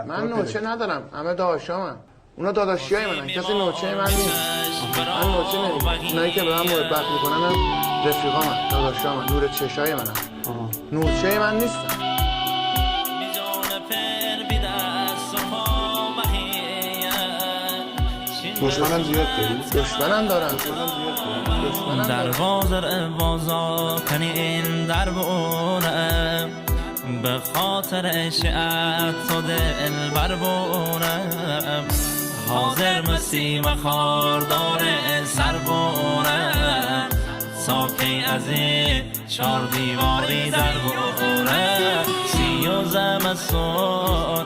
من نوچه ندارم، همه داداشامن. اونا داداشیای منن، کسی نوچه من نیست. من نوچه نمیدونم. اونایی که به من محبت میکنن هم رفیقامن، داداشامن، نور چشای منن. نوچه من نیستن. دشمنم زیاد داری؟ دشمنم دارم. در بازار بازار کنی این در بونم به خاطر عشقت تو دل بر بونم حاضر مسیم خاردار سر بونم ساکی از این چار دیواری در بونم سی و زمستون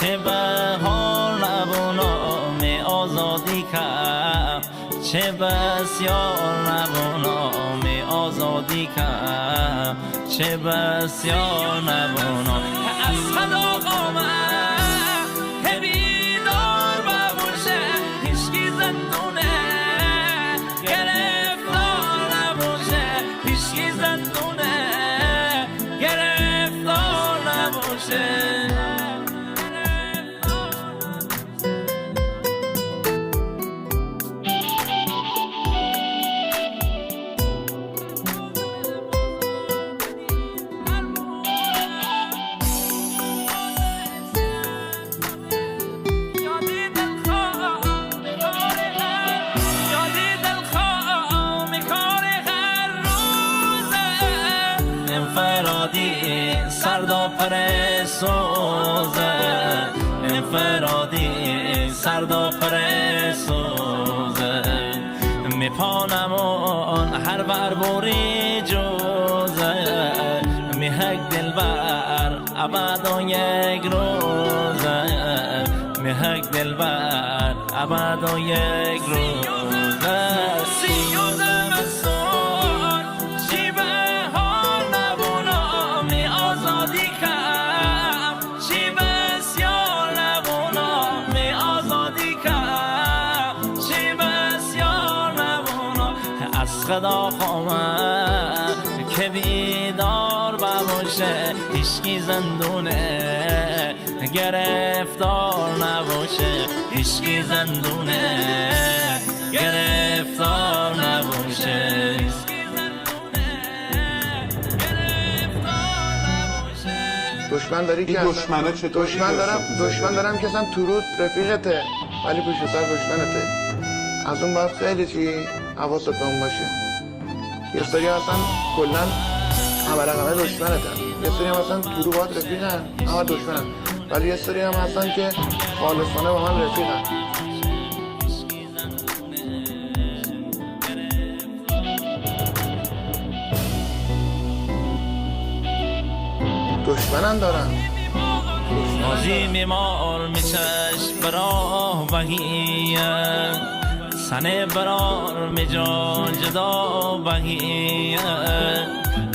چه بهار نبونم آزادی کم چه بسیار نبونم آزادی کم چه بسیار نبونم از خدا آمد که بیدار ببوشه هیچکی زندونه گرفتار نبوشه هیچکی زندونه گرفتار نبوشه سردا پر سوزه انفرادی سردا پر سوزه میپانمون هر بر بوری جوزه میهک دل بر ابد و یک روزه میهک دل بر ابد و یک روزه سیوزه مسون شیبه خدا خواهد که بیدار بباشه هیچکی زندونه گرفتار نباشه هیچکی زندونه گرفتار نباشه دشمن داری که دشمنه چطور؟ دشمن دارم که اصلا تو رود رفیقته ولی پشت سر دشمنته. از اون باید خیلی چی حواست به اون باشه. یه سری اصلا کلا همه دشمنتن، یه سری هم اصلا تو رو باید رفیقن همه دشمنن، ولی یه سری هم هستن که خالصانه با من رفیقن. دشمنم دارم. مازی میمال میچش براه بهیه سنه برار میجان جدا بهیه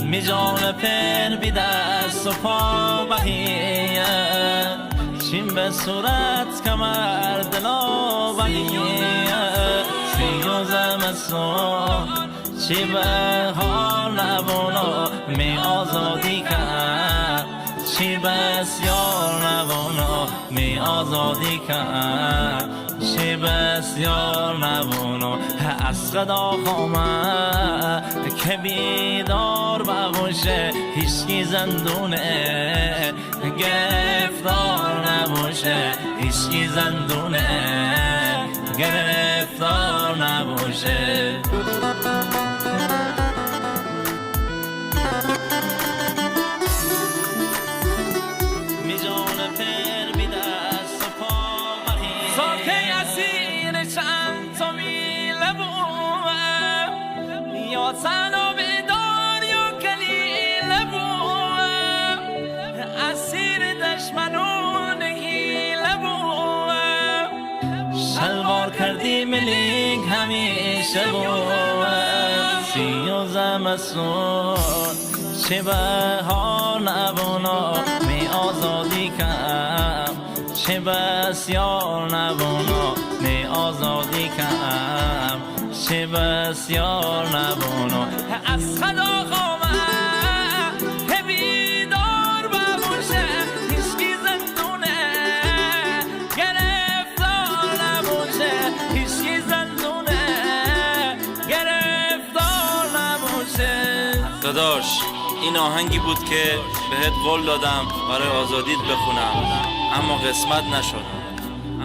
میجان پر بی دست و پا بهیه چین به صورت کمر دلا بهیه سی و زمستون چی به حال نبونا می آزادی کرد چی بسیار نبونا می آزادی کرد چی بسیار نبونا از خدا خواهد که بیدار بباشه هیچکی زندونه گرفتار نباشه هیچکی زندونه گرفتار نباشه یا تنها بیدار یا کلیله بوم اسیر دشمنون گیله بوم شلوار کردی ملیک همیشه بوم سی و زمستون چه بهار نبونا می آزادی کم چه بسیار نبونا می آزادی کم چه بسیار نبونو از خدا خواهد که بیدار بباشه هیچکی زندونه داداش این آهنگی بود که بهت قول دادم برای آزادیت بخونم اما قسمت نشد.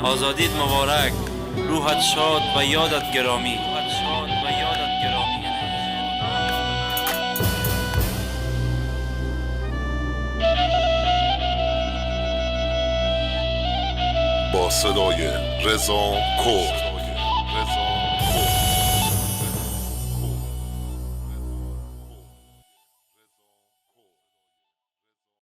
آزادیت مبارک، روحت شاد و یادت گرامی. با صدای رضا کرد.